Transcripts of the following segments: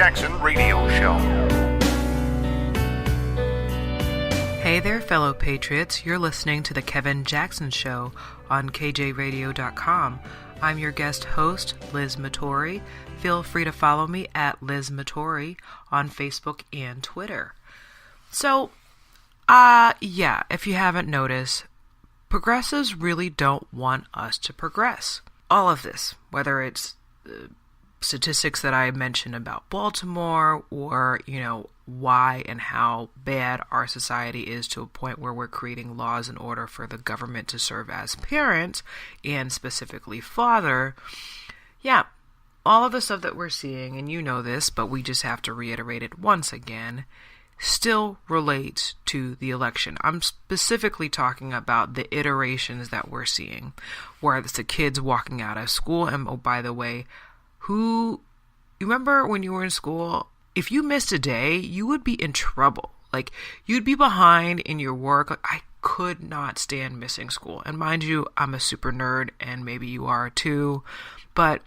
Jackson Radio Show. Hey there, fellow patriots. You're listening to The Kevin Jackson Show on KJRadio.com. I'm your guest host, Liz Matory. Feel free to follow me at Liz Matory on Facebook and Twitter. So, if you haven't noticed, progressives really don't want us to progress. All of this, whether it's statistics that I mentioned about Baltimore or, why and how bad our society is to a point where we're creating laws in order for the government to serve as parent and specifically father. All of the stuff that we're seeing, and you know this, but we just have to reiterate it once again, still relates to the election. I'm specifically talking about the iterations that we're seeing, where it's the kids walking out of school. And oh, by the way, you remember when you were in school, if you missed a day, you would be in trouble. Like, you'd be behind in your work. Like, I could not stand missing school. And mind you, I'm a super nerd, and maybe you are too. But,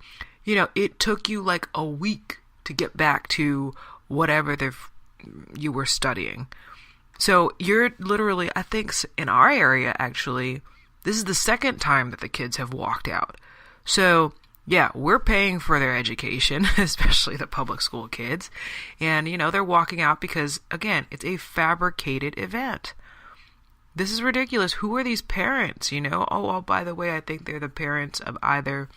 it took you like a week to get back to whatever you were studying. So you're literally, I think in our area, actually, this is the second time that the kids have walked out. So yeah, we're paying for their education, especially the public school kids. And, they're walking out because, again, it's a fabricated event. This is ridiculous. Who are these parents, Oh, by the way, I think they're the parents of either,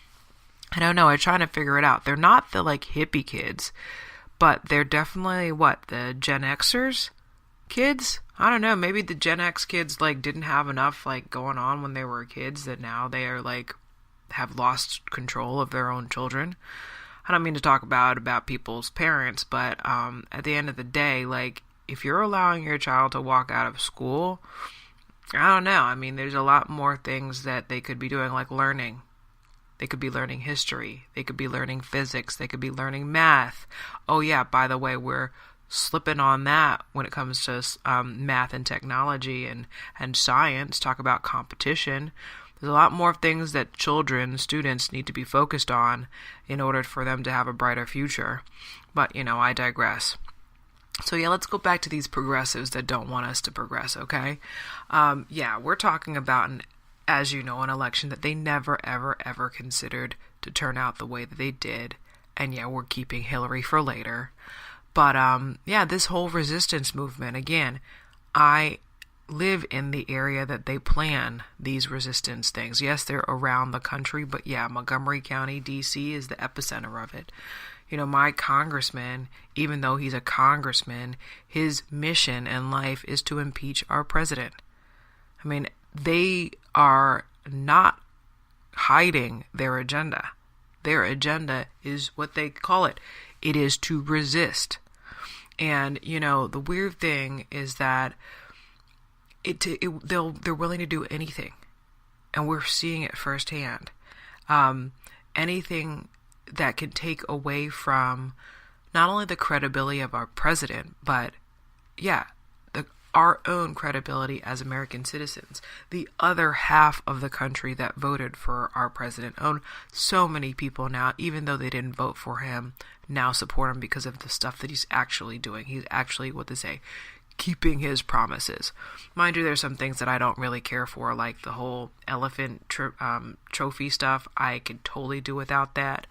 I don't know, I'm trying to figure it out. They're not the, hippie kids, but they're definitely, the Gen Xers kids? I don't know, maybe the Gen X kids, didn't have enough, going on when they were kids that now they are, have lost control of their own children. I don't mean to talk about people's parents, but at the end of the day, if you're allowing your child to walk out of school, I don't know. I mean, there's a lot more things that they could be doing, like learning. They could be learning history. They could be learning physics. They could be learning math. Oh yeah, by the way, we're slipping on that when it comes to math and technology and science. Talk about competition. There's a lot more things that students need to be focused on in order for them to have a brighter future. But, I digress. So yeah, let's go back to these progressives that don't want us to progress, okay? We're talking about, an election that they never, ever, ever considered to turn out the way that they did. And yeah, we're keeping Hillary for later. But this whole resistance movement, again, I live in the area that they plan these resistance things. Yes, they're around the country, but yeah, Montgomery County, D.C. is the epicenter of it. My congressman, even though he's a congressman, his mission in life is to impeach our president. I mean, they are not hiding their agenda. Their agenda is what they call it. It is to resist. And, the weird thing is that they're willing to do anything, and we're seeing it firsthand. Anything that can take away from not only the credibility of our president, but our own credibility as American citizens. The other half of the country that voted for our president, so many people now, even though they didn't vote for him, now support him because of the stuff that he's actually doing. He's actually, keeping his promises. Mind you, there's some things that I don't really care for, like the whole elephant trophy stuff. I could totally do without that.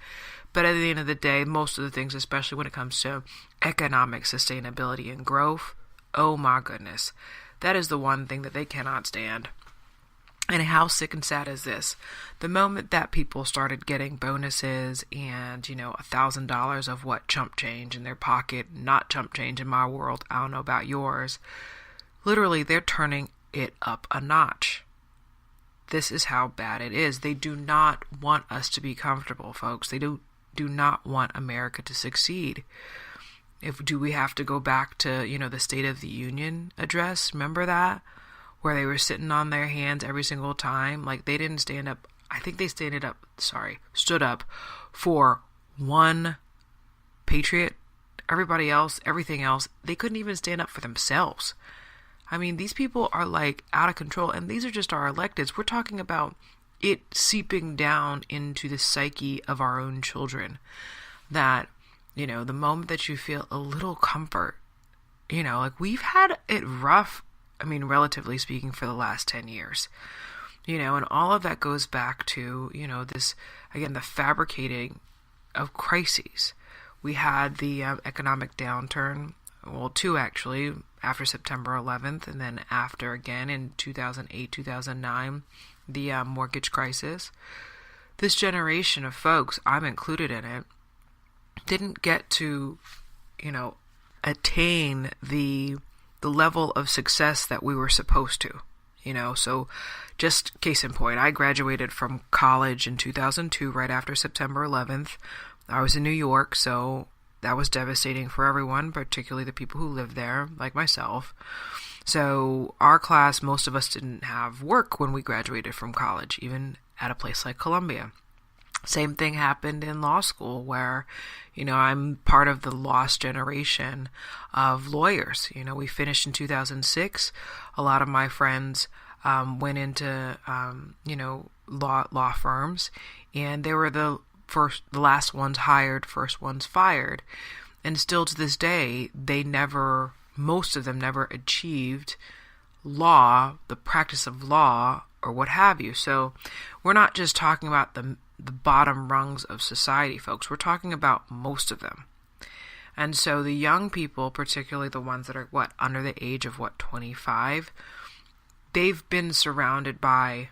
But at the end of the day, most of the things, especially when it comes to economic sustainability and growth, oh my goodness, that is the one thing that they cannot stand. And how sick and sad is this? The moment that people started getting bonuses and, $1,000 of what chump change in their pocket, not chump change in my world, I don't know about yours, literally they're turning it up a notch. This is how bad it is. They do not want us to be comfortable, folks. They do not want America to succeed. Do we have to go back to, the State of the Union address? Remember that? Where they were sitting on their hands every single time. They didn't stand up. I think they stood up for one patriot. Everybody else, everything else, they couldn't even stand up for themselves. I mean, these people are out of control, and these are just our electeds. We're talking about it seeping down into the psyche of our own children. That The moment that you feel a little comfort, like we've had it rough, relatively speaking, for the last 10 years, and all of that goes back to, this, again, the fabricating of crises. We had the economic downturn, well, two actually, after September 11th, and then after again in 2008, 2009, the mortgage crisis. This generation of folks, I'm included in it, didn't get to, attain the level of success that we were supposed to, so just case in point, I graduated from college in 2002, right after September 11th. I was in New York, so that was devastating for everyone, particularly the people who lived there, like myself. So our class, most of us didn't have work when we graduated from college, even at a place like Columbia. Same thing happened in law school where, I'm part of the lost generation of lawyers. We finished in 2006. A lot of my friends went into, law firms, and they were the last ones hired, first ones fired. And still to this day, most of them never achieved law, the practice of law, or what have you. So we're not just talking about the bottom rungs of society, folks. We're talking about most of them. And so the young people, particularly the ones that are, under the age of, 25, they've been surrounded by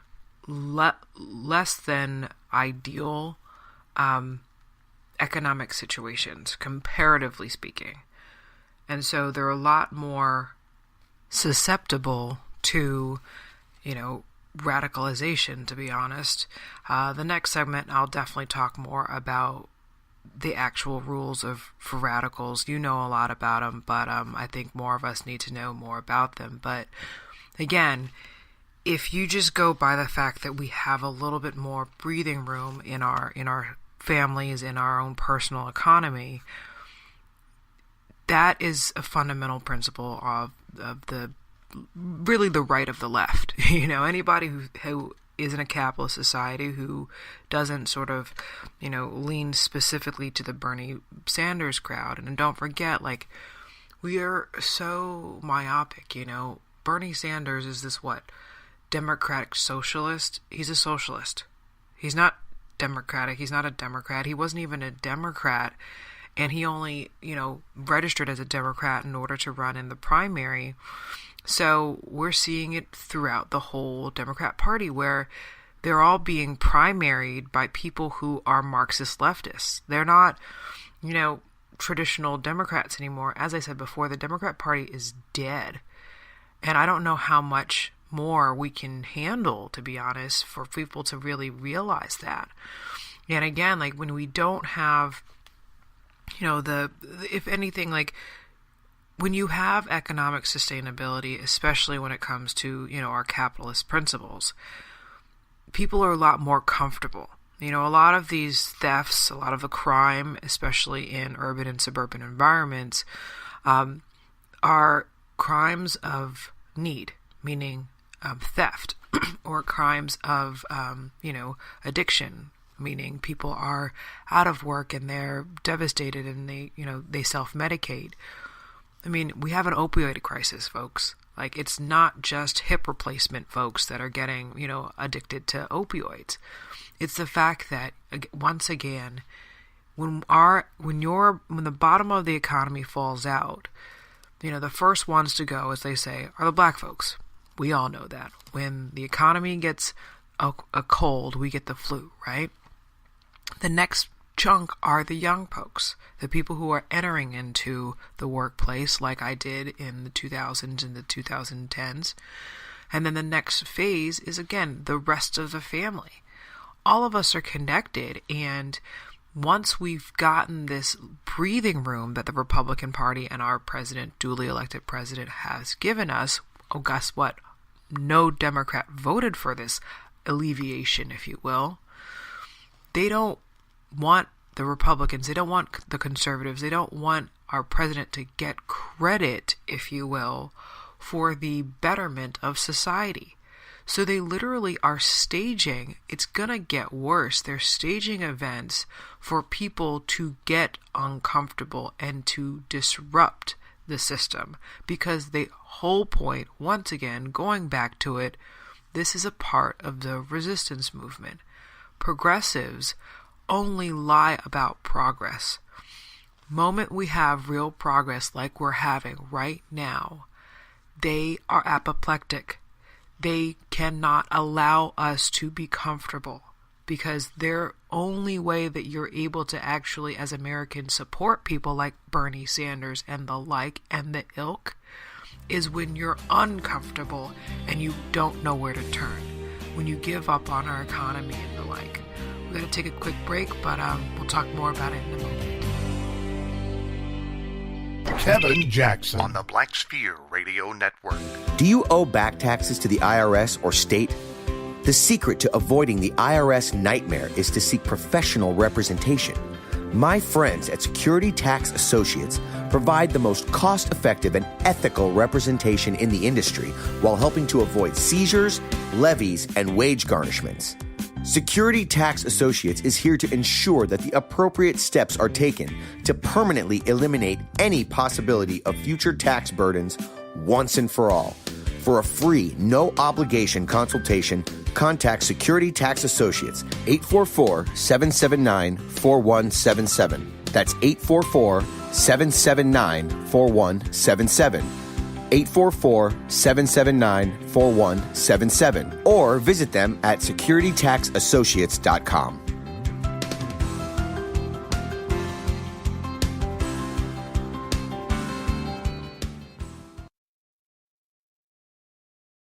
less than ideal economic situations, comparatively speaking. And so they're a lot more susceptible to, radicalization, to be honest. The next segment, I'll definitely talk more about the actual rules for radicals. You know a lot about them, but I think more of us need to know more about them. But again, if you just go by the fact that we have a little bit more breathing room in our families, in our own personal economy, that is a fundamental principle of the really the right of the left. Anybody who is in a capitalist society who doesn't sort of, lean specifically to the Bernie Sanders crowd. And don't forget, we are so myopic, Bernie Sanders is this democratic socialist. He's a socialist. He's not democratic. He's not a Democrat. He wasn't even a Democrat. And he only, registered as a Democrat in order to run in the primary. So we're seeing it throughout the whole Democrat Party, where they're all being primaried by people who are Marxist leftists. They're not, traditional Democrats anymore. As I said before, the Democrat Party is dead. And I don't know how much more we can handle, to be honest, for people to really realize that. And again, when we don't have, if anything, when you have economic sustainability, especially when it comes to, our capitalist principles, people are a lot more comfortable. A lot of these thefts, a lot of the crime, especially in urban and suburban environments, are crimes of need, meaning theft, or crimes of, addiction, meaning people are out of work and they're devastated and they self-medicate. We have an opioid crisis, folks. It's not just hip replacement folks that are getting, addicted to opioids. It's the fact that, once again, when the bottom of the economy falls out, the first ones to go, as they say, are the black folks. We all know that. When the economy gets a cold, we get the flu, right? The next chunk are the young folks, the people who are entering into the workplace like I did in the 2000s and the 2010s. And then the next phase is, again, the rest of the family. All of us are connected, and once we've gotten this breathing room that the Republican Party and our president, duly elected president, has given us, guess what? No Democrat voted for this alleviation, if you will. They don't want the Republicans, they don't want the conservatives, they don't want our president to get credit, if you will, for the betterment of society. So they literally are staging, it's going to get worse. They're staging events for people to get uncomfortable and to disrupt the system, because the whole point, once again, going back to it, this is a part of the resistance movement. Progressives only lie about progress. Moment we have real progress like we're having right now, they are apoplectic. They cannot allow us to be comfortable, because their only way that you're able to actually, as Americans, support people like Bernie Sanders and the like and the ilk is when you're uncomfortable and you don't know where to turn, when you give up on our economy and the like. We're going to take a quick break, but we'll talk more about it in a moment. Kevin Jackson on the Black Sphere Radio Network. Do you owe back taxes to the IRS or state? The secret to avoiding the IRS nightmare is to seek professional representation. My friends at Security Tax Associates provide the most cost-effective and ethical representation in the industry while helping to avoid seizures, levies, and wage garnishments. Security Tax Associates is here to ensure that the appropriate steps are taken to permanently eliminate any possibility of future tax burdens once and for all. For a free, no-obligation consultation, contact Security Tax Associates, 844-779-4177. That's 844-779-4177. 844-779-4177. Or visit them at securitytaxassociates.com.